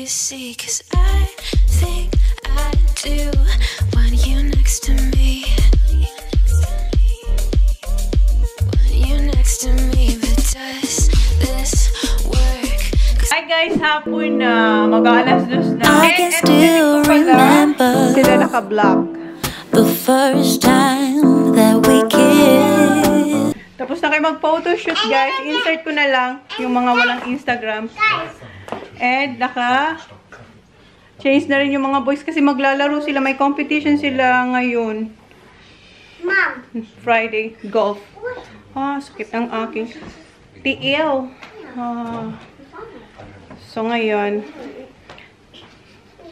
you see, 'cause I think I do want you next to me. Want you next to me, but does this work? Hi guys, hapon na. Mag-alas-dos na. I can still remember Sila naka-vlog. the first time that we kissed. Tapos na kayo mag-photoshoot guys. Insert ko na lang yung mga walang Instagram. And naka-change na rin yung mga boys kasi maglalaro sila. May competition sila ngayon. Mom. Friday. Golf. Sakit ang aking tiil. So ngayon,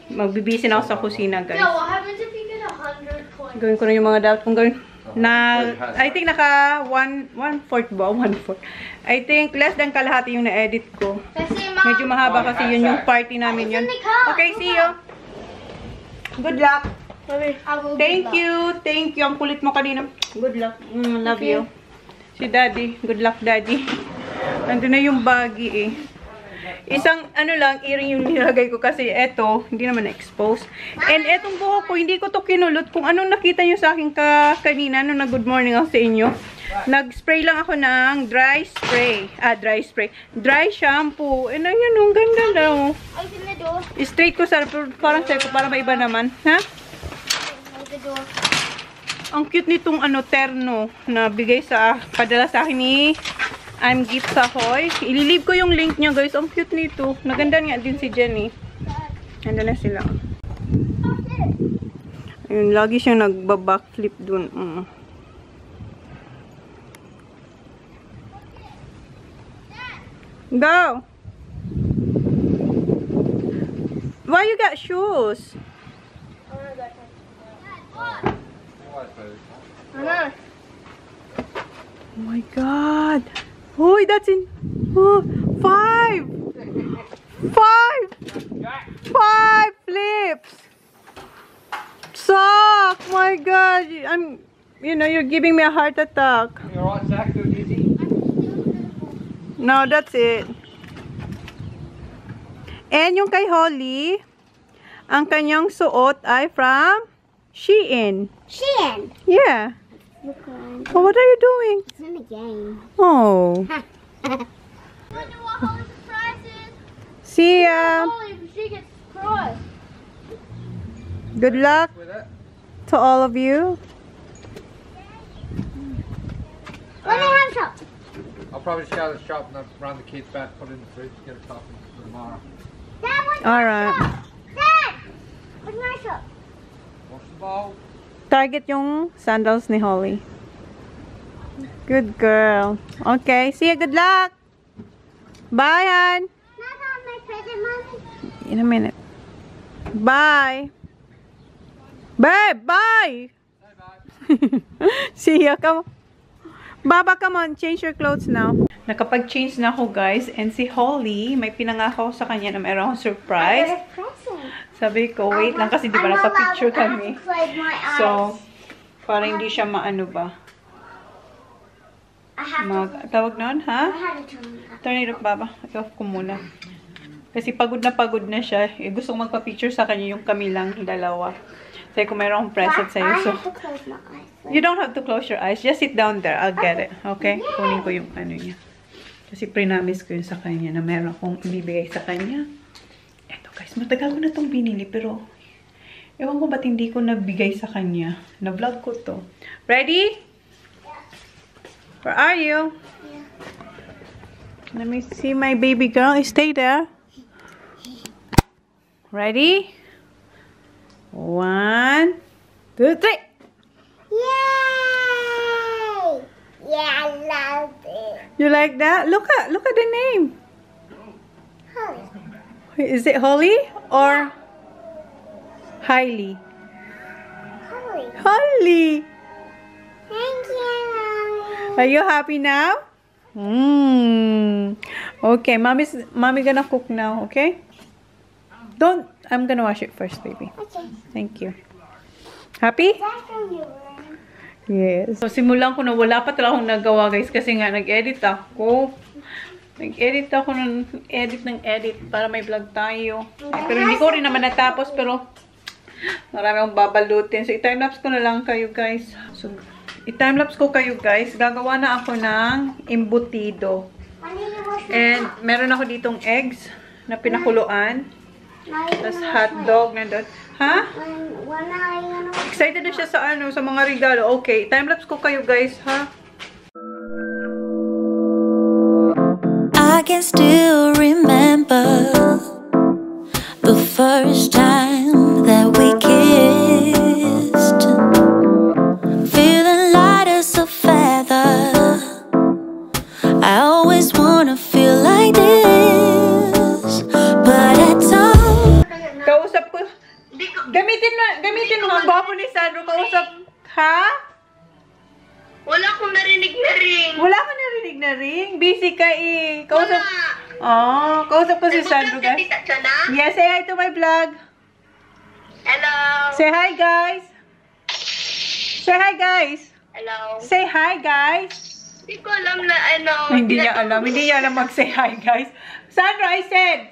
magbibisi na ako sa kusina guys. No, what happens if you get 100 points? Gawin ko na yung mga dapat kong gawin. I think naka 1/4 ba? 1/4. I think less than kalahati yung na-edit ko. Medyo mahaba kasi yun yung party namin yun. Okay, see you. Good luck. Thank you. Thank you. Ang kulit mo kanina. Good luck. Love you. Si Daddy. Good luck, Daddy. Nandun na yung baggy eh. Isang earring yung nilagay ko kasi eto, hindi naman na-expose. And etong buhok ko, hindi ko to kinulot. Kung anong nakita nyo sa akin kanina, nung nag-good morning ako sa inyo, nag-spray lang ako ng dry spray. Dry shampoo. And ayun, ang ganda daw. Straight ko sa, parang sa'yo ko, para maiba naman. Ha? Ang cute nitong terno na bigay padala sa akin ni I'm Gift sa Hoy. Ililive ko yung link niya guys. Ang cute nito. Naganda nga din si Jenny. Nandun na sila. Ayun, lagi siyang nagba-backflip dun. Go! Why you got shoes? Oh my God! Hoy, that's in 5 flips. Suck! My God, you're giving me a heart attack. You alright, Zach? Too dizzy? No, that's it. And yung kay Holly, ang kanyang suot ay from Shein. Shein. Yeah. Oh, what are you doing? It's in the game. Oh. Wonder what Holly's surprise is. See ya. Holly, she gets surprised. Good luck to all of you. Let me have some. I'll probably just go to the shop and run the kids back, put it in the fridge, get a coffee for tomorrow. Dad, what's All my right. shop? Dad, what's my shop? Wash the bowl. Target yung sandals ni Holly. Good girl. Okay. See ya. Good luck. Bye, hon. Not on my present, Mommy. In a minute. Bye. Babe, bye. See ya. Come on. Baba, come on. Change your clothes now. Nakapag-change na ako, guys. And si Holly, may pinangako sa kanya na mayroong surprise. Sabi ko, wait lang kasi di ba nagpa-picture kami. So, para hindi siya maano ba. Tawag noon, ha? Turn it up, Baba. I-off ko muna. Kasi pagod na siya. Gusto kong magpa-picture sa kanya yung kami lang, dalawa. Sabi ko, mayroong present sa'yo. So, you don't have to close your eyes. Just sit down there. I'll get it. Okay? Kunin ko yung niya. Kasi pre-namis ko yun sa kanya na meron akong ibibigay sa kanya. Eto guys, matagal ko na itong binili pero ewan ko ba't hindi ko nabigay sa kanya. Na-vlog ko to. Ready? Where are you? Let me see my baby girl. Stay there. Ready? 1, 2, 3. Yay! Yeah, I love it. You like that? Look at the name. Holly. Is it Holly or Hailey? Holly. Holly. Thank you, Mommy. Are you happy now? Okay, mommy gonna cook now, okay? I'm gonna wash it first, baby. Okay. Thank you. Happy? That's from you. Yes. So, simulan ko na wala pa talaga akong nagawa, guys, kasi nga nag-edit ako. Nag-edit ako ng edit para may vlog tayo. Pero hindi ko rin naman natapos, pero marami akong babalutin. So, i-timelapse ko na lang kayo, guys. So, i-timelapse ko kayo, guys. Gagawa na ako ng embutido. And, meron ako ditong eggs na pinakuluan. Tapos, hotdog na doon. Ha? Excited na siya sa mga regalo. Okay, timelapse ko kayo, guys, ha? I can still remember the first time that we kissed, feeling light as a feather. I always wanna feel like this, but at times Kausap ko. Gamitin mo ang gwapo ni Sandro. Kausap. Ha? Wala akong narinig na ring. Wala ka narinig na ring? Busy ka eh. Kausap. Oh, kausap ko si Sandro, guys. Chona? Yes, say hi to my vlog. Hello. Say hi, guys. Say hi, guys. Hello. Say hi, guys. Hindi ko alam na ano. Hindi niya alam. Hindi niya alam mag-say hi, guys. Sandro, I said.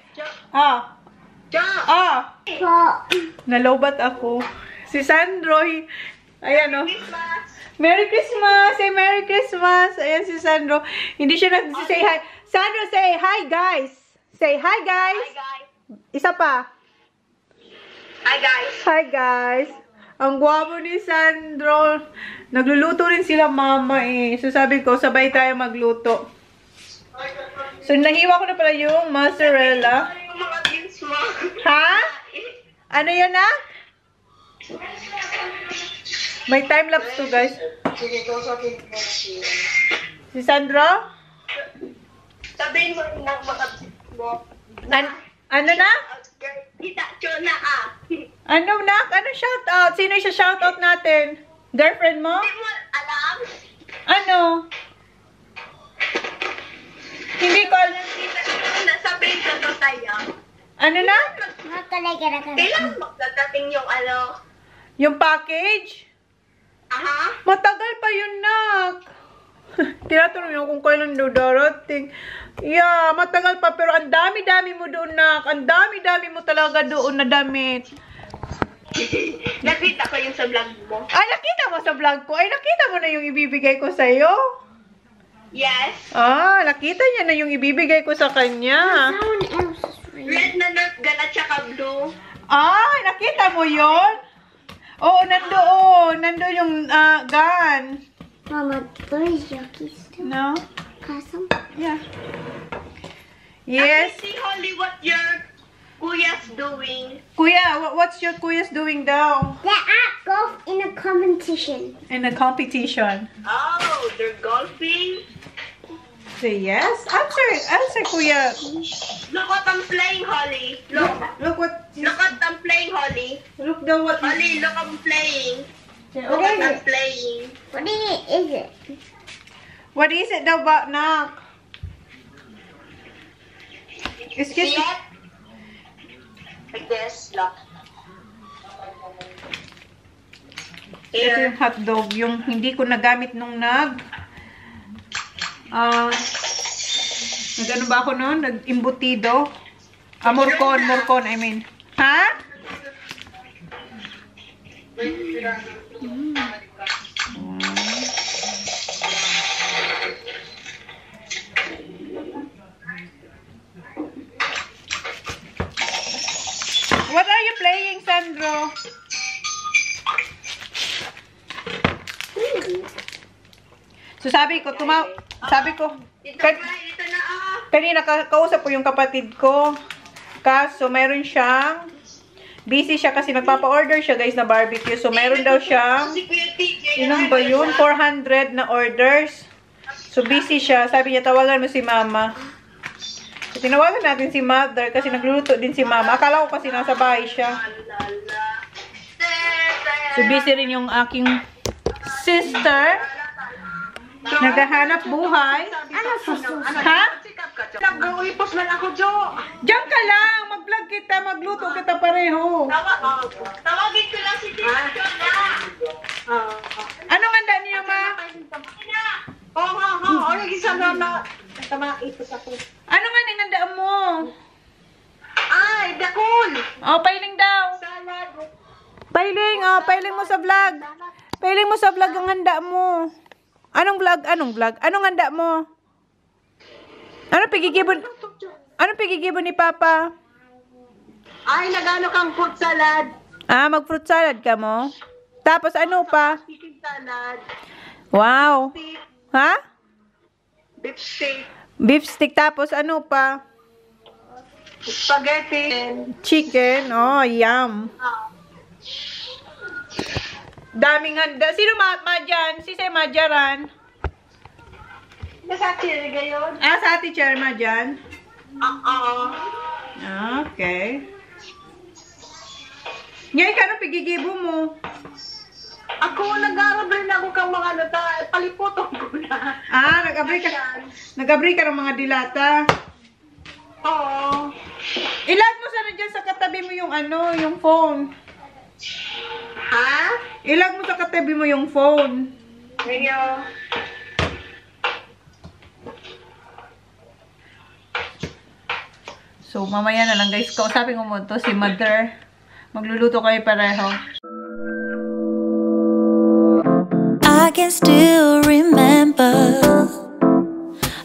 Ah. Ah. Nalobat ako. Si Sandro, ayan o. Merry Christmas! Say Merry Christmas! Ayan si Sandro. Hindi siya nag-say hi. Sandro, say hi, guys! Say hi, guys! Hi, guys. Isa pa. Hi, guys. Hi, guys! Ang gwapo ni Sandro. Nagluluto rin sila mama eh. So sabi ko, sabay tayo magluto. So nahiwa ko na pala yung mozzarella. Ano yung mga views mo? Ha? Ano yun na? May time-lapse to, guys. Si Sandro? Sabihin mo ng mga views mo. Ano na? Kita Chona ah. Ano na? Ano shoutout? Sino yung shoutout natin? Girlfriend mo? Hindi mo alam? Ano? Hindi ko alam. Kita Chona, sabihin ko to sa'yo. Ano na? Kailan magdadating yung ano? Yung package? Aha. Matagal pa yun, nak. Tinatanong yun kung kailan daw darating. Yeah, matagal pa. Pero ang dami-dami mo doon, nak. Ang dami-dami mo talaga doon na damit. Nakita ko yung sa vlog mo. Ay, nakita mo sa vlog ko? Ay, nakita mo na yung ibibigay ko sa'yo? Yes. Ah, nakita niya na yung ibibigay ko sa kanya. Red na nerf gun at saka blue. Ah, nakita mo yon? Oo, nandoon. Nandoon yung gun. Mama, where's Yucky's still? No? Kasam? Yeah. Yes. See, Holly, what your kuya's doing? Kuya, what's your kuya's doing daw? They're at golf in a competition. In a competition. Oh, they're golfing? Say yes. Answer, kuya. Look what I'm playing, Holly. Look. Look what. Look what I'm playing, Holly. Look daw what. Holly, look I'm playing. Look What what I'm is it? playing. What is it? What is it daw ba, nak? Excuse See me. it? Like this, look. Ito Here. yung hotdog. Yung hindi ko nagamit nung nag ano ba ako noon? Nag-imbutido. Morcon, I mean. Ha? What are you playing, Sandro? So sabi ko, Dito na kanina kausap ko yung kapatid ko. Kaso meron siyang busy siya kasi nagpapa-order siya, guys, na barbecue. So meron daw siyang ilan ba yun? 400 na orders. So busy siya. Sabi niya, tawagan mo si mama. So tinawagan natin si mother kasi nagluluto din si mama. Akala ko kasi nasa bahay siya. So busy rin yung aking sister. Naghahanap buhay. Ha? Nag-uipos man ako, Jo. Diyan ka lang. Mag-vlog kita. Magluto kita pareho. Tawagin ko lang si Tita. Anong handa niyo, ma? Oo. Ano gisa na Ano nga ninganda mo? Ay, dakol! Oh, pailing daw. Salad. Pailing, oh, pailing mo sa vlog. Pailing mo sa vlog ang handa mo. Anong vlog? Anong vlog? Anong handa mo? Anong pigigibon ni Papa? Ay, nagano kang fruit salad. Ah, mag-fruit salad ka mo? Tapos ano pa? Chicken salad. Wow. Ha? Beef steak. Beef stick. Tapos ano pa? Spaghetti. Chicken. Oh, yum. Daming handa. Sino madyan? Si madyaran? Nasa chili gayon? Ah, sa ati Cher madyan? Oo. Okay. Ngayon ka, anong pigigibo mo? Ako, nag-aaral rin ako kang mga palipotong ko na. Ah, nag-abri ka ng mga dilata. Oo. Ilag mo sana dyan sa katabi mo yung ano, yung phone. Ha? Ilag mo sa katabi mo yung phone. Ngayon. So, mamaya na lang guys. Kausapin ko mo to si Mother. Magluluto kayo pareho. I can still remember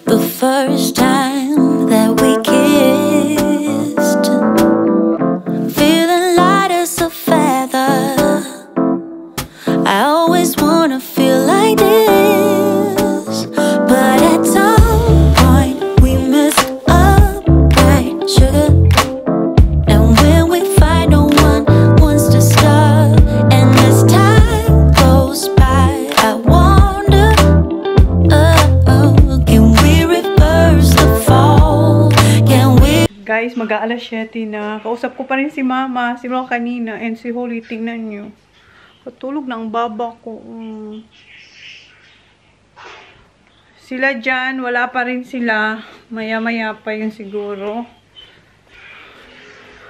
the first time that we kissed, feeling light as a feather. I always wanna feel like this, but at some point we messed up, right, sugar? And when we fight, no one wants to stop, and as time goes by, I wonder, can we reverse the fall? Can we? Guys, mag-aalas 7 na. Kausap ko pa rin si Mama, si Mama kanina, and si Holly. Tingnan nyo. Patulog na ang baba ko. Sila dyan, wala pa rin sila. Maya-maya pa yun siguro.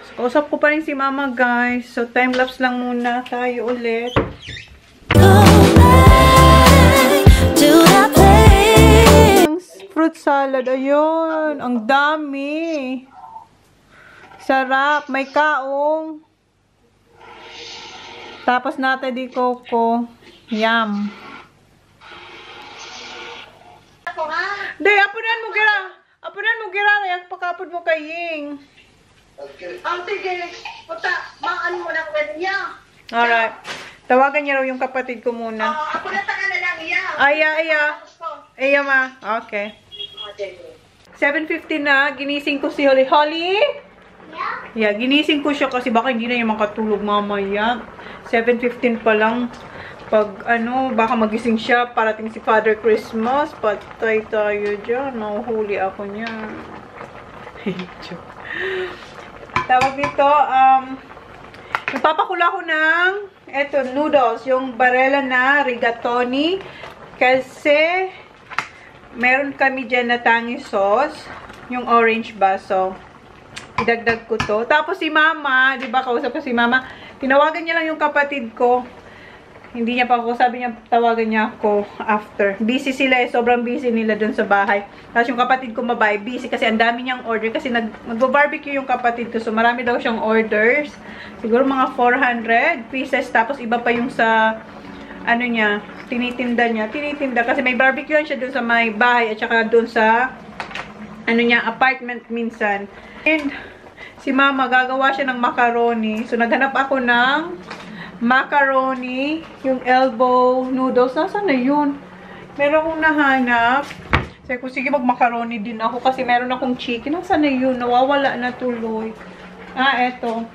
So, kausap ko pa rin si Mama, guys. So, time-lapse lang muna tayo ulit. Fruit salad, ayun. Ang dami. Sarap. May kaong. Tapos nata di coco. Yum. Day, apunan mo gira. Apunan mo gira. Ayak pakapod mo kay Ying. Ang sige. Puta, maan mo ng kanya. Alright. Tawagan niya raw yung kapatid ko muna. Ako na taga na lang iya. Iya ma. Okay. 7:50 na. Ginising ko si Holly. Holly? Yeah, ginising ko siya kasi baka hindi na yung makatulog mamaya. 7:15 pa lang. Pag ano, baka magising siya. Parating si Father Christmas. Patay tayo dyan. Nahuhuli ako niya. Tawag nito, nagpapakula ko ng eto, noodles. Yung barela na rigatoni. Kasi meron kami dyan na tangy sauce. Yung orange ba. So, idagdag ko to. Tapos si Mama, di ba, kausap ko si Mama, tinawagan niya lang yung kapatid ko. Hindi niya pa ako, sabi niya, tawagan niya ako after. Busy sila eh, sobrang busy nila dun sa bahay. Tapos yung kapatid ko babae, busy kasi ang dami niyang order. Kasi mag-barbecue yung kapatid ko, so marami daw siyang orders. Siguro mga 400 pieces. Tapos iba pa yung sa, ano niya, tinitinda kasi may barbecue siya dun sa may bahay at saka dun sa, ano niya, apartment minsan. And si Mama, gagawa siya ng macaroni. So, naghanap ako ng macaroni, yung elbow noodles. Nasaan na yun? Meron akong nahanap. Sabi ko, sige, mag-macaroni din ako kasi meron akong chicken. Nasaan na yun? Nawawala na tuloy. Ah, eto.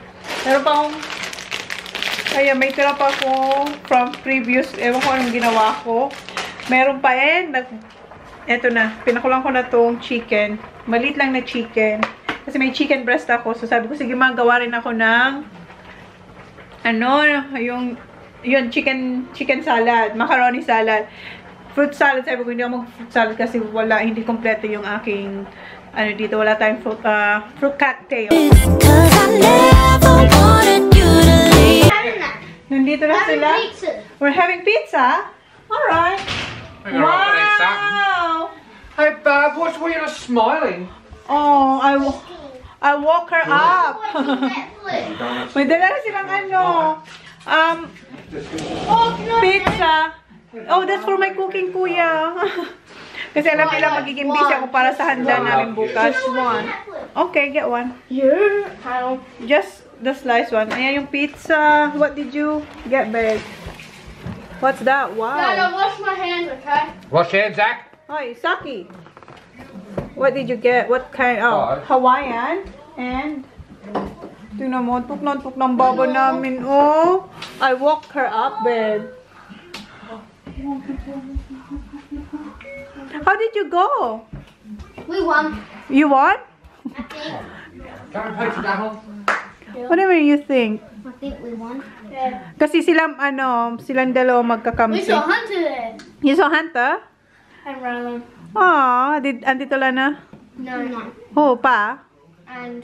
Meron pa akong, kaya may tira pa ako from previous, ewan ko anong ginawa ko. Meron pa eto na, pinakulang ko na tong chicken. Maliit lang na chicken. Kasi may chicken breast ako. So, sabi ko, sige, magawa rin ako ng ano, yung chicken salad, macaroni salad, fruit salad. Sabi ko, hindi ako mag-fruit salad kasi hindi kompleto yung aking, ano dito, wala tayong fruit cocktail. Nandito na sila. We're having pizza? Alright. Wow! Hey, Barb, what's why you're not smiling? Oh, I woke her up. May dala na silang ano. Pizza. Oh, that's for my cooking, kuya. Kasi alam nila magiging busy ako para sa handa namin bukas. One. Okay, get one. Yeah. How? Just the sliced one. Ayan yung pizza. What did you get, babe? What's that? Wow. Dad, wash my hands, okay? Wash your hands, Zach. Hi, Saki. What did you get? What kind? Oh, Hawaiian. And tingnan mo, tuk ng baba namin. Oh, I woke her up, babe. How did you go? We won. You won? I think. Come and pizza, Daniel. Whatever you think. I think we won. Yeah. Kasi silang dalawa We magkakampi. saw Hunter there. You saw Hunter? And Rylan. Aw, Andito Lana? No. Oh, pa? And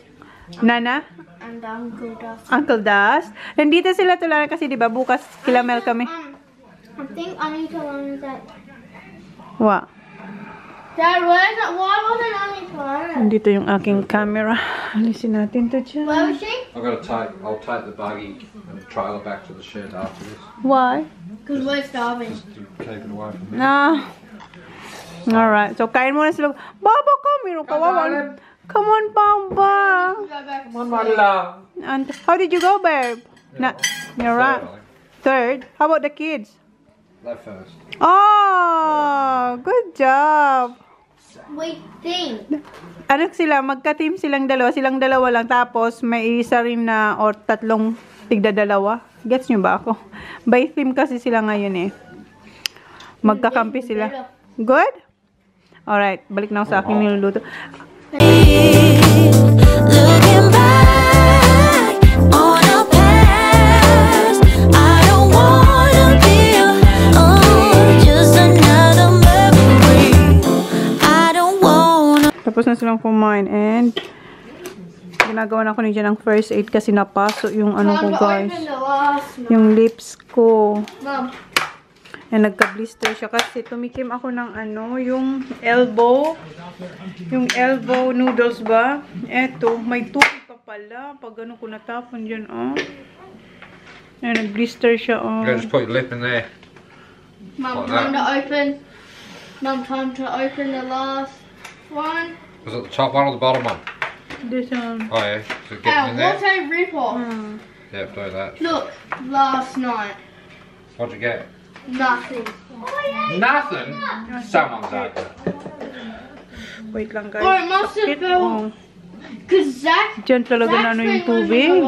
Nana? Uncle Dust. Uncle Dust? Nandito sila Tulana kasi diba bukas kilamel kami. I think I need to learn that. What? Dad, where's that? Why wasn't I need to learn it? Nandito yung aking camera. Alisin natin to dyan. Where was she? I'll take the buggy and the trailer back to the shed after this. Why? Because we're starving. Just to keep it away from me. No. Alright, so kain muna sila. Baba ka, meron kawawan. Come on, Bamba. Come on, my love. And how did you go, babe? You're right. Third. How about the kids? Left first. Oh, good job. We think. Ano sila, magka-team silang dalawa lang, tapos may isa rin na, or tatlong tigda-dalawa. Gets nyo ba ako? By team kasi sila ngayon eh. Magkakampi sila. Good? Alright, balik na ako sa aking niluluto. Looking back on our past, I don't wanna be just another memory. I don't wanna. Tapos na silang kumain and ginagawa na ako niya ng first aid kasi napaso yung ano ko guys. Yung lips ko. Mom. And nagka-blister siya kasi tumikim ako ng ano, yung elbow noodles ba? Eto, may tubig pa pala. Pag ano ko natapon dyan, oh. Ayan, nag-blister siya, oh. You just put your lip in there. Mom, Like time to that. open. Mom, time to open the last one. Was it the top one or the bottom one? This one. Oh yeah. So get Ow, in there. what a rip-off. Yeah, do that. Look, last night. What'd you get? Nothing. Nothing. Someone's open. Wait lang, guys. Or it must have It, fell. oh. Because Zach. Diyan talaga na ano yung tubig.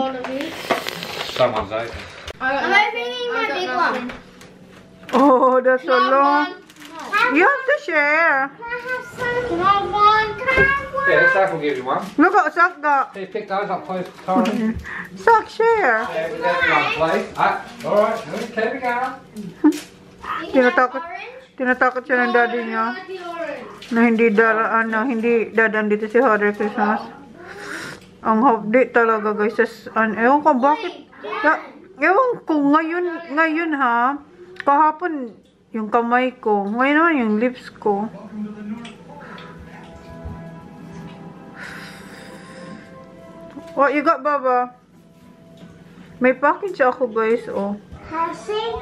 Someone's open. I'm opening my big one. Oh, that's so Can I have long. one? You have to share. Can I have some? Can I have one? Can I have one? Yeah, Zach will give you one. Look at Sak got. Here, pick those up, please, Tony. Sak, share. Yeah, we got one, please. Alright, keep it going. You can have Tinatakot, orange? tinatakot siya ng daddy niya I like the orange. na hindi dadaan dito si Father Christmas. Ang hapdi talaga guys. Ewan ko bakit. Ewan ko ngayon ha. Kahapon yung kamay ko. Ngayon naman yung lips ko. What you got, Baba? May package ako guys, oh.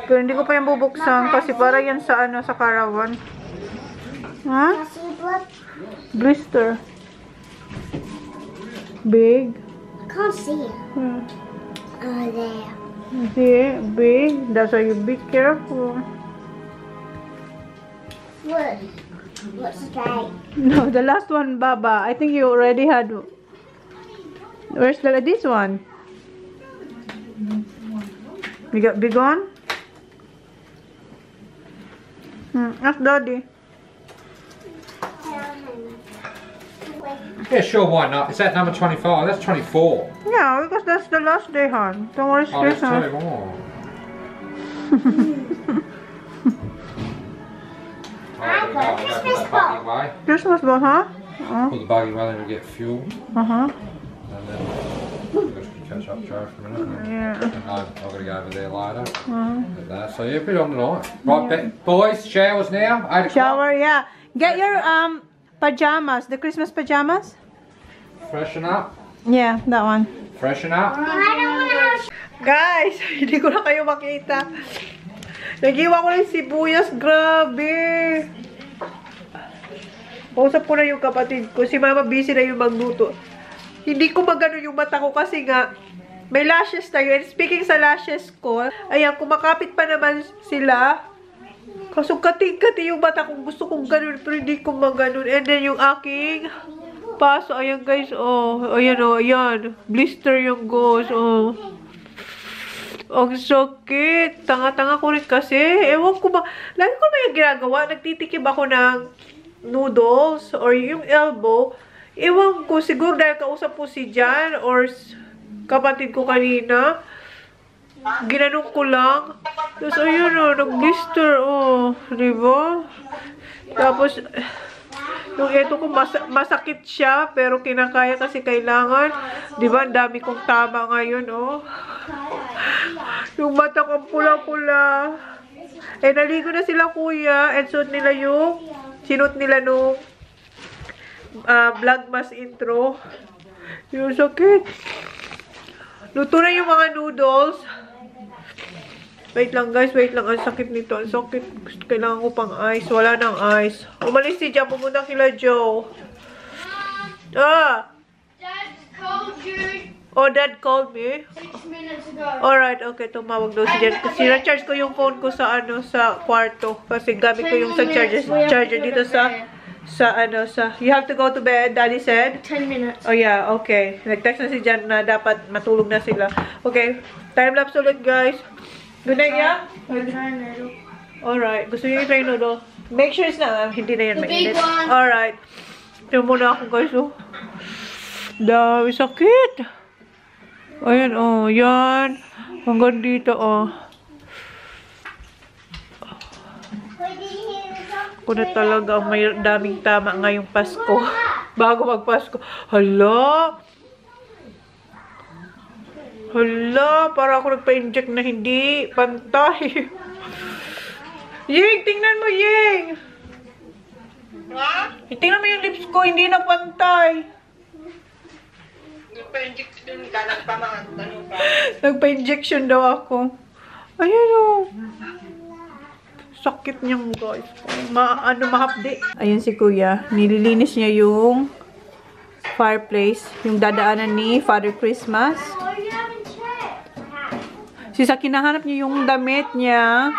Pero hindi ko pa yung bubuksan kasi para yan sa ano, sa caravan. Ha? Blister. Big. Can't see it. There. See, big. That's why you be careful. Look. What's that? No, the last one, Baba. I think you already had. Where's this one? You got big one? Ask Daddy. Yeah, sure, why not? Is that number 25? That's 24. Yeah, because that's the last day, hon. Don't worry, Oh, that's Christmas. two more. Christmas Buggy away. Christmas ba, huh? Put the buggy away, then we get fuel. Uh-huh. And then we'll just catch up Joe for a minute. Yeah. And I've got to go over there later. Get that. So yeah, a bit on tonight. Right, boys, showers now. 8 o'clock. Shower, yeah. Get your pajamas. The Christmas pajamas? Freshen up. Yeah, that one. Freshen up. Guys, hindi ko na kayo makita. Nagiwa ko lang sibuyas. Grabe. Kausap ko na yung kapatid ko. Si Mama busy na yung magluto. Hindi ko magano yung mata ko kasi nga may lashes tayo. And speaking sa lashes ko, ayan, kumakapit pa naman sila. Kaso kating-kati yung mata kung gusto kong ganun, pero hindi ko maganon. And then yung aking paso, ayan guys, oh, ayan. Blister yung ghost, oh. Ang sakit. Tanga-tanga ko rin kasi. Ewan ko ba, lagi ko na yung ginagawa. Nagtitikim ako ng noodles or yung elbow. Ewan ko, siguro dahil kausap po si Jan or kapatid ko kanina. Ginanong ko lang. Tapos, ayun o, nag-blister, oh. Diba? Tapos, yung eto ko, masakit siya, pero kinakaya kasi kailangan. Diba, ang dami kong tama ngayon, oh. Yung mata ko pula-pula. Eh, naligo na sila, kuya. And suot nila yung, sinot nila nung vlogmas intro. Yung sakit. Luto na yung mga noodles. Wait lang guys, wait lang. Ang sakit nito. Ang sakit. Kailangan ko pang ice. Wala nang ice. Umalis si Jam. Pumunta kila Joe. Ah! Dad called you Oh, Dad called me. 6 minutes ago. Alright, okay. Tumawag daw si Jan. Kasi na-charge ko yung phone ko sa sa kwarto. Kasi gamit ko yung sa charger dito sa you have to go to bed, Daddy said. 10 minutes. Oh yeah, okay. Nag-text na si Jan na dapat matulog na sila. Okay. Time-lapse ulit, guys. Good night, yeah? I'm trying noodle. Alright. Gusto nyo yung try noodle? Make sure it's na, hindi na yan The mainit. big one. Alright. Ito muna ako, guys, oh. Dami sakit. Ayan, oh. Yan. Hanggang dito, oh. Ako na talaga may daming tama ngayong Pasko. Bago mag-Pasko. Hala! Hala! Para ako nagpa-inject na hindi pantay. Ying! Tingnan mo, Ying! Ha? Tingnan mo yung lips ko, hindi na pantay. Nagpa-injection ka, nagpamangano ka. Nagpa-injection daw ako. Ayan, oh. Sakit niyang, guys. Mahapdi. Ayun si Kuya. Nililinis niya yung fireplace. Yung dadaanan ni Father Christmas. Si Saki, nahanap niya yung damit niya.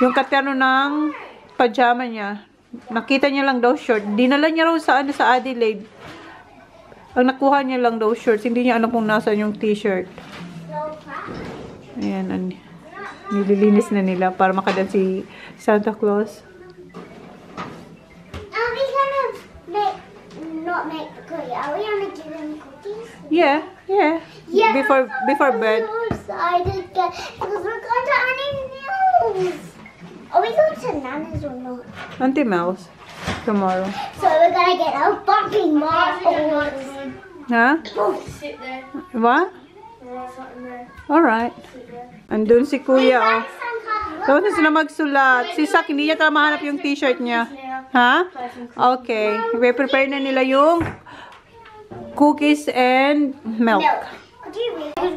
Yung katerno ng pajama niya. Nakita niya lang daw short. Dinala niya raw sa Adelaide. Ang nakuha niya lang daw shorts. Hindi niya alam kung nasaan yung t-shirt. Ayan. Nililinis na nila para makadan si Santa Claus. Are we gonna not make the cookie? Are we gonna give them cookies? Yeah. Before bed. I'm so excited because we're going to Auntie Mills. Are we going to Nana's or not? Auntie Mel's. Tomorrow. So we're gonna get a fucking marbles. Ha? Sit there. What? Or something there. Alright. Andun si Kuya, oh. Tapos na sila magsulat. Si Sak, hindi niya mahanap yung t-shirt niya. Ha? Okay. I-prepare na nila yung cookies and milk.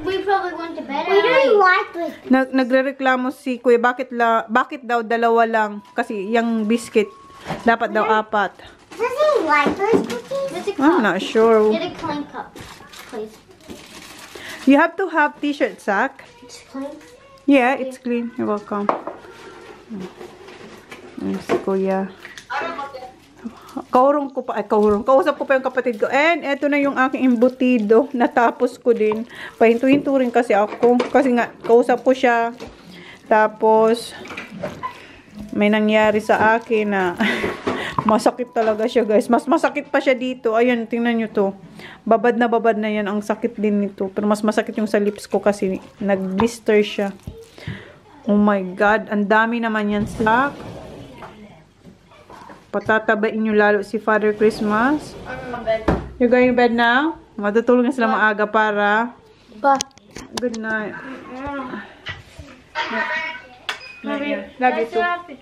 We probably went to bed We early. don't like this. Nagrereklamo si Kuya, bakit daw dalawa lang? Kasi yung biscuit, dapat daw 4. Does he like those cookies? There's a cup. I'm not sure. Get a clean cup, please. You have to have t-shirt, Sak. It's clean. Yeah, it's clean. You're welcome. Ayan si Kuya. Kausap ko pa yung kapatid ko. And eto na yung aking embutido. Natapos ko din. Pahinto-hinto rin kasi ako. Kasi nga, kausap ko siya. Tapos, may nangyari sa akin na masakit talaga siya, guys. Mas masakit pa siya dito. Ayan, tingnan nyo to. Babad na yan. Ang sakit din nito. Pero mas masakit yung sa lips ko kasi nag-blister siya. Oh my God. Ang dami naman yan, Sak. Patatabain nyo lalo si Father Christmas. I'm in my bed. You're going to bed now? Matutulog na sila maaga para. Bye. Good night. Mommy, Love you let's too. have the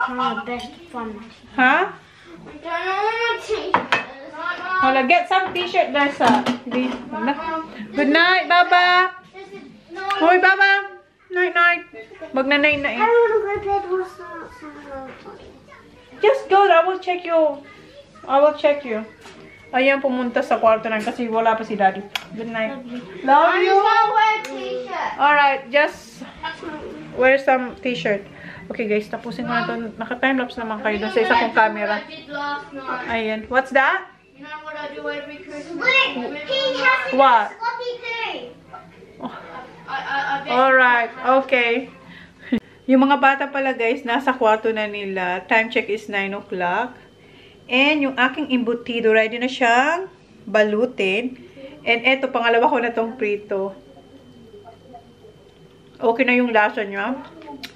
best fun. Ha? I don't want to. Hala, get some t-shirt there sa. Good night, Baba. Hoy, Baba. Night, night. Magnanay na eh. I want to go play horse outside. Just go. I will check you. I will check you. Ayan, pumunta sa kwarto lang kasi wala pa si Daddy. Good night. Love you. wear a t-shirt. Alright, just wear some t-shirt. Okay guys, tapusin ko na ito. Naka-timelapse naman kayo doon sa isa kong camera. Ayan. What's that? You know what I do every Christmas? He has to What? do sloppy too. Alright, okay. Yung mga bata pala guys, nasa kwarto na nila. Time check is 9 o'clock. And yung aking embutido, ready na siyang balutin. And eto, pangalawa ko na tong prito. Okay na yung lasa niya.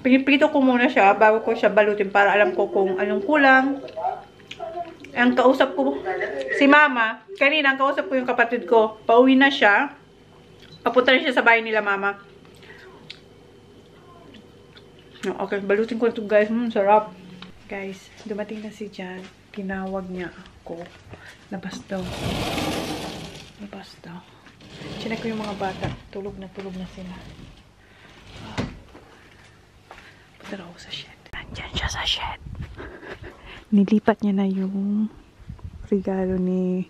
Piniprito ko muna siya bago ko siya balutin para alam ko kung anong kulang. Ang kausap ko, si Mama, kanina ang kausap ko yung kapatid ko. Pauwi na siya. Papunta na siya sa bahay nila, Mama. Okay, balutin ko ito guys. Sarap. Guys, dumating na si Jan. Tinawag niya ako. Labas daw. Labas daw. Chinek ko yung mga bata. Tulog na sila. Punta na ako sa shed. Nandyan siya sa shed. Nilipat niya na yung regalo ni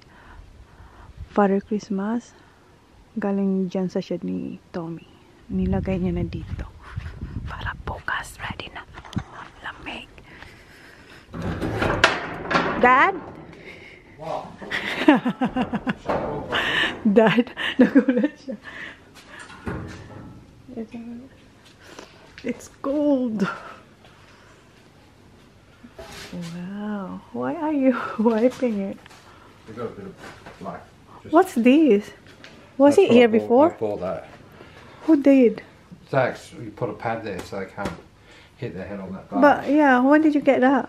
Father Christmas. Galing dyan sa shed ni Tommy. Nilagay niya na dito. Para bukas. Ready na. Lamig. Dad? Wow. Dad, nagulat siya. It's cold. Wow. Why are you wiping it? We've got a bit of black. What's this? Was it here before? I bought that. Who did? Zach's, you put a pad there so they can't hit their head on that bar. But yeah, when did you get that?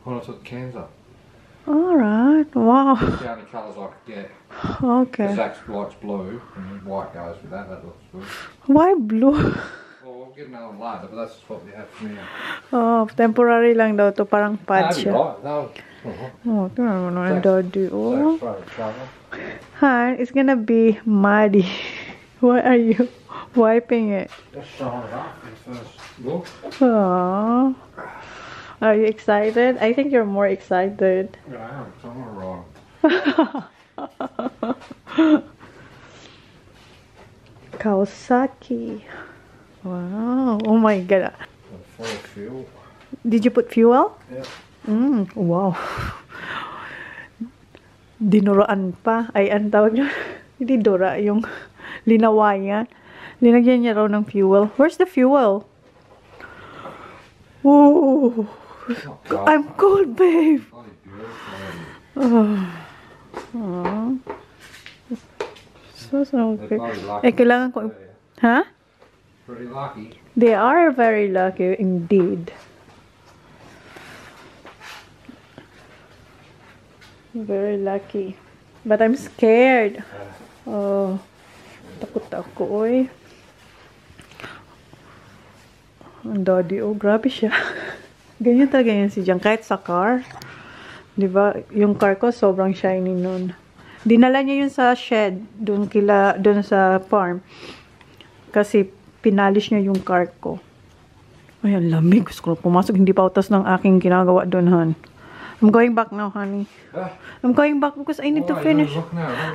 When I took the cans up. Alright, wow. It's the only colours I could get. Okay. Zach's likes blue and white goes with that. That looks good. Why blue? Well, we'll get another one later, but that's what we have for now. Oh, temporary lang daw to, parang pad That'd be siya. right. No. Oh, tingnan mo naman, Zach's Daddy. Oh. throwing trouble. Hi, it's gonna be muddy. Why are you wiping it? Just showing it up for the first look. Aww. Are you excited? I think you're more excited. Yeah, I am. So I'm gonna ride. Kawasaki. Wow. Oh my god. Full of fuel. Did you put fuel? Yeah. Wow. Dinuraan pa. Ay, ang tawag niya. Hindi dura. Yung linawayan. Linagyan niya raw ng fuel. Where's the fuel? Ooh. I'm cold, babe. Bloody beautiful. So They're okay. bloody lucky. Kailangan ko... Huh? Pretty lucky. They are very lucky indeed. Very lucky. But I'm scared. Oh. Takot ako, oy. Ang Daddy, oh, grabe siya. Ganyan talaga yan si Jan. Kahit sa car. Diba? Yung car ko, sobrang shiny nun. Dinala niya yun sa shed. Doon sa farm. Kasi, pinalis niya yung car ko. Ay, ang lamig. Gusto ko na pumasok. Hindi pa utas ng aking ginagawa doon, Han. I'm going back now, honey. I'm going back because I need to finish.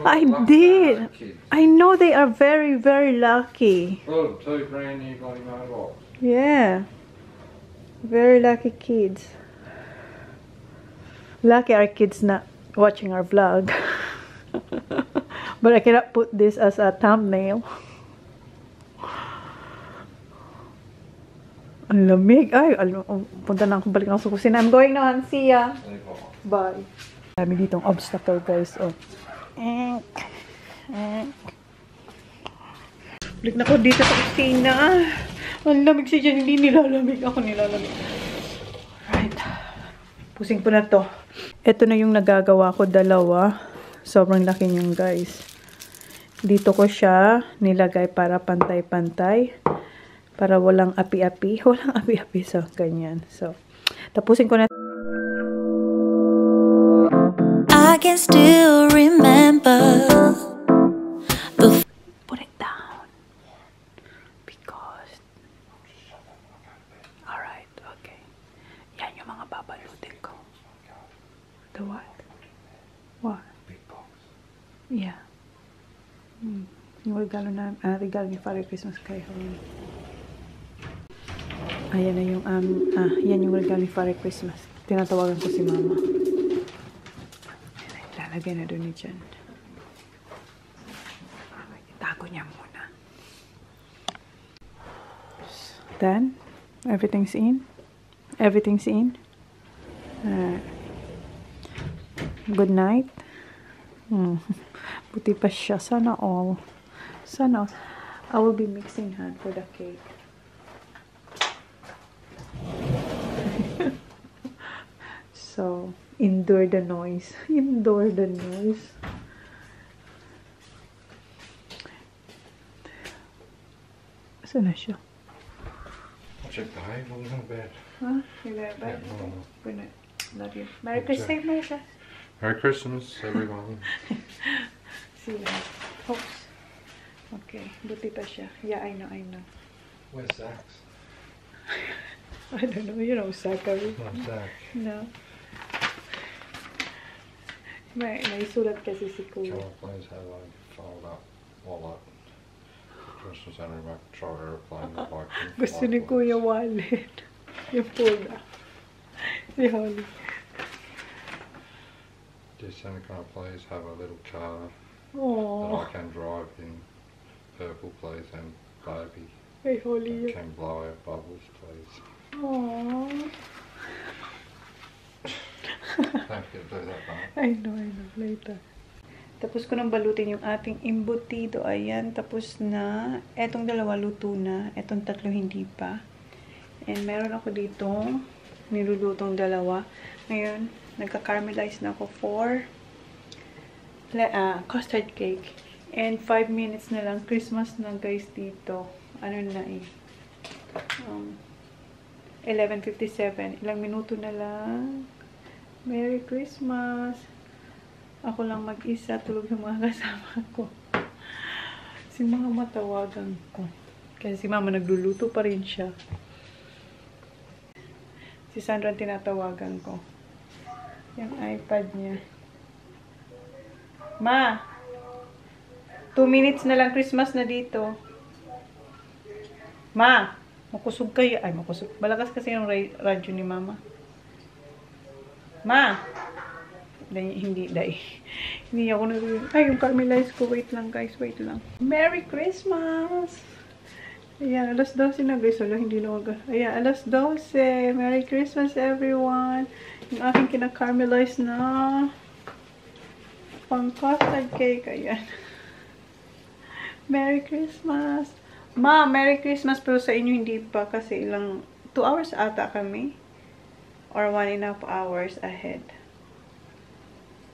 I did. I know they are very, very lucky. Good, 2 brand new bloody MABALOS. Yeah. Very lucky kids. Lucky our kids not watching our vlog. But I cannot put this as a thumbnail. Ang lamig. Ay, punta na ako, balik na ako sa kusina. I'm going now. See ya. Bye. Dami ditong obstacle, guys. Oh. Balik na ako dito sa kusina. Ang lamig siya dyan. Hindi nilalamig. Ako nilalamig. Right. Pusing ko na to. Ito na yung nagagawa ko. Dalawa. Sobrang laki niyan, guys. Dito ko siya nilagay para pantay-pantay. Para walang api-api. Walang api-api. So, ganyan. So, tapusin ko na. I can still remember the. Put it down. Because. Alright, okay. Yan yung mga babalutin ko. The what? What? Big box. Yeah. Yung regalo na, regalo ni Father Christmas kay Home. Ayan na yung, yan yung regalo ni Father Christmas. Tinatawagan ko si Mama. Lalagay na doon ni Jan. Itago niya muna. Then, everything's in. Everything's in. Good night. Buti pa siya. Sana all. Sana all. I will be mixing hand for the cake. So, endure the noise. Endure the noise. Saan na siya? Check the hay. What was in bed? Huh? You got it back? Good night. Love you. Merry Christmas, Marissa. Merry Christmas, everyone. See you. Hopes. Okay. Buti pa siya. Yeah, I know, I know. Where's Zach's? I don't know. You know Zachary. No, Zach. No. May sulat kasi si Kuya. Chona planes had like fouled up wallet. Christmas entry back control airplane like. Gusto ni Kuya wallet. Yung pulled up. Si Holly. Does Santa Claus please have a little car that Aww. I can drive in purple, please, and baby Hey, Holly. that can blow out bubbles, please. Aww. Don't forget to do that, mate. I know. Later. Tapos ko nang balutin yung ating embutido. Ayan, tapos na. Etong dalawa luto na. Etong tatlo hindi pa. And meron ako dito nilulutong dalawa. Ngayon, nagka-caramelize na ako for custard cake. And 5 minutes na lang. Christmas na guys dito. Ano na eh. 11:57. Ilang minuto na lang. Merry Christmas! Ako lang mag-isa. Tulog yung mga kasama ko. Si mga matawagan ko. Kasi si Mama nagluluto pa rin siya. Si Sandra tinatawagan ko. Yung iPad niya. Ma! 2 minutes na lang Christmas na dito. Ma! Makusog kayo. Ay, makusog. Malakas kasi yung radyo ni Mama. Ma! Hindi ako narinig. Ay, yung caramelize ko. Wait lang, guys. Wait lang. Merry Christmas! Ayan, alas 12 na, guys. Wala, hindi na wag. Ayan, alas 12. Merry Christmas, everyone! Yung aking kina-caramelize na pang custard cake. Ayan. Merry Christmas! Ma, Merry Christmas! Pero sa inyo hindi pa kasi ilang 2 hours ata kami. Or 1.5 hours ahead.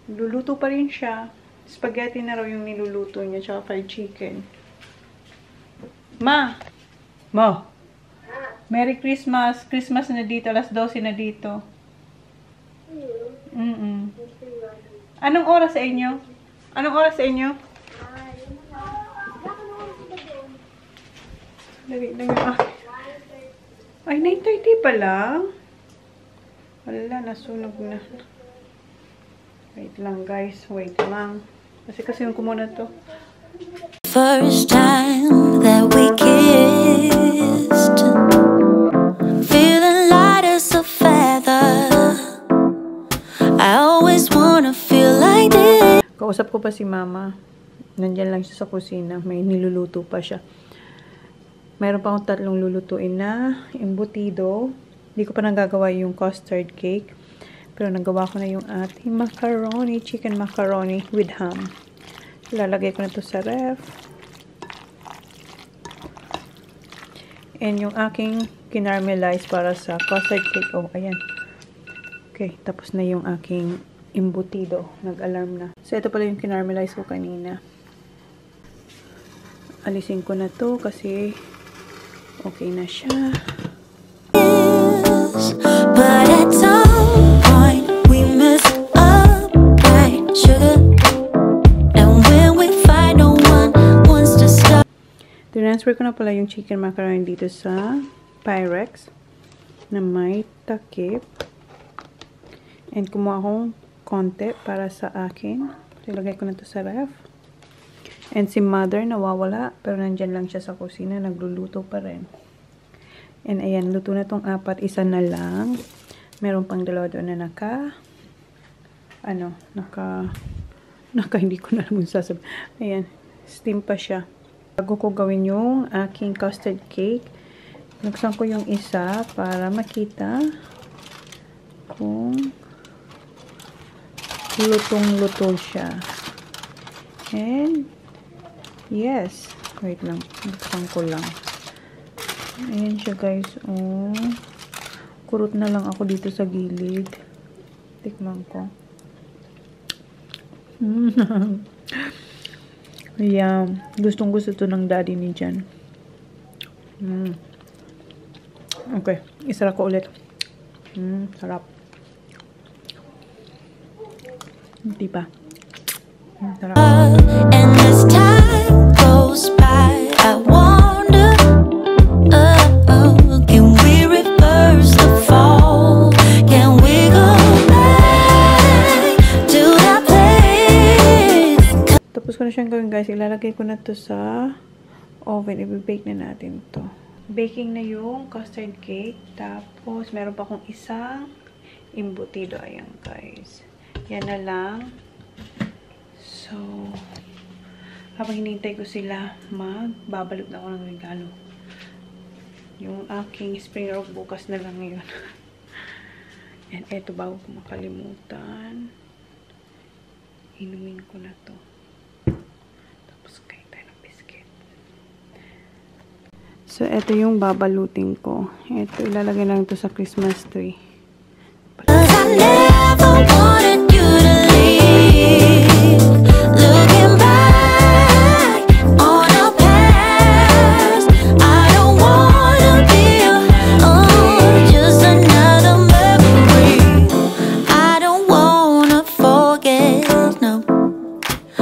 Luluto pa rin siya. Spaghetti na raw yung niluluto niya. Tsaka fried chicken. Ma! Ma! Merry Christmas! Christmas na dito. Alas 12 na dito. Anong oras sa inyo? Anong oras sa inyo? Dali. Ay, 9:30 pa lang. Wala, nasunog na. Wait lang, guys. Wait lang. Kasi yung kumuna to. First time that we kissed, feeling light as a feather. I always wanna feel like this. Kausap ko pa si Mama. Nandyan lang siya sa kusina. May niluluto pa siya. Mayroon pa akong 3 lulutuin na embutido. Hindi ko pa nagagawa yung custard cake. Pero nagawa ko na yung ating macaroni, chicken macaroni with ham. Lalagay ko na to sa ref. And yung aking kinaramelize para sa custard cake. Oh, ayan. Okay, tapos na yung aking embutido. Nag-alarm na. So, ito pala yung kinaramelize ko kanina. Alisin ko na to kasi okay na siya. But at some point we missed a right. Transfer ko na pala yung chicken macaroni dito sa Pyrex na may takip. And kumuha akong konti para sa akin. Ilagay ko na to sa ref. And si mother nawawala, pero nandyan lang siya sa kusina, nagluluto pa rin. And ayan, luto na tong 4, isa na lang. Meron pang 2 doon na hindi ko na alam kung sasabihin. Ayan, steam pa siya. Bago ko gawin yung aking custard cake, nuksan ko yung isa para makita kung lutong-luto siya. And, yes. Wait lang, nuksan ko lang. Ayan siya guys. Oh, kurot na lang ako dito sa gilid. Tikman ko. Ayan. Gustong gusto to ng daddy ni Jan. Okay. Isara ko ulit. Sarap. Diba? Sarap. And as time goes by, I wonder, can we reverse the fall? Can we go back to that place? Tapos ko na siyang gawin guys. Ilalagay ko na to sa oven. I-bake na natin to. Baking na yung custard cake. Tapos meron pa akong isang embutido. Ayan guys. Yan na lang. So, habang hinihintay ko sila, magbabalot na ako ng regalo. Yung aking spring roll bukas na lang ngayon. And eto, bago ko makalimutan, inumin ko na to. Tapos kain tayo ng biscuit. So, eto yung babalutin ko. Eto, ilalagay lang to sa Christmas tree. I never wanted you to leave. Looking back on our past, I don't wanna be just another memory. I don't wanna forget, no,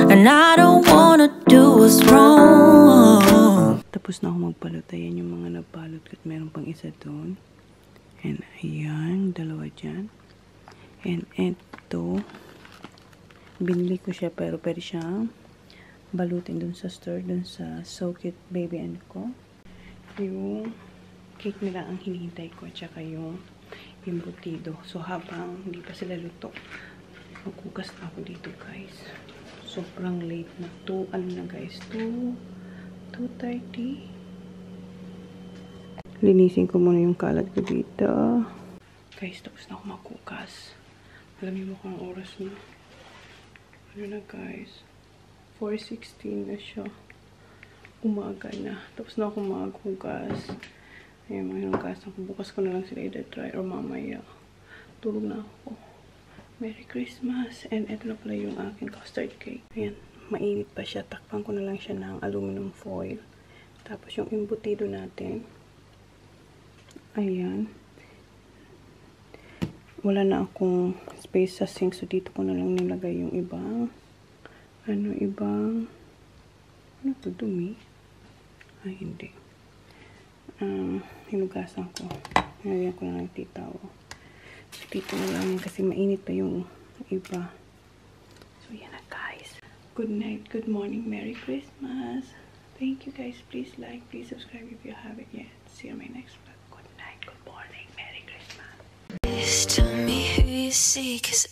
and I don't wanna do what's wrong. Tapos na ako magbalot. Ayan yung mga nabalot ko. At meron pang isa doon. And ayan, 2 dyan. And eto, binili ko siya pero pwede siyang balutin dun sa store, dun sa So Cute Baby and Co. Yung cake nila ang hinihintay ko, at saka yung embutido. So habang hindi pa sila luto, maghugas na ako dito guys. Sobrang late na. 2:30. Linisin ko muna yung kalat ko dito. Guys, tapos na ako maghugas. Alam niyo mo kung ang oras na. Ano na guys? 4:16 na siya. Umaga na. Tapos na ako maghugas. Ayan, mga hinugasan ko. Bukas ko na lang sila either try or mamaya. Tulog na ako. Merry Christmas! And ito na pala yung aking custard cake. Ayan, mainit pa siya. Takpan ko na lang siya ng aluminum foil. Tapos yung embutido natin. Ayan. Wala na akong space sa sink. So, dito ko na lang nilagay yung ibang ano to, dumi? Ay, hindi. Hinugasan ko. Nilagyan ko na lang titaw. So, dito na lang kasi mainit pa yung iba. So, yan na guys. Good night, good morning, Merry Christmas. Thank you guys. Please like, please subscribe if you haven't yet. See you on my next vlog. Good night, good morning, Merry Christmas. Tell me who you see, 'cause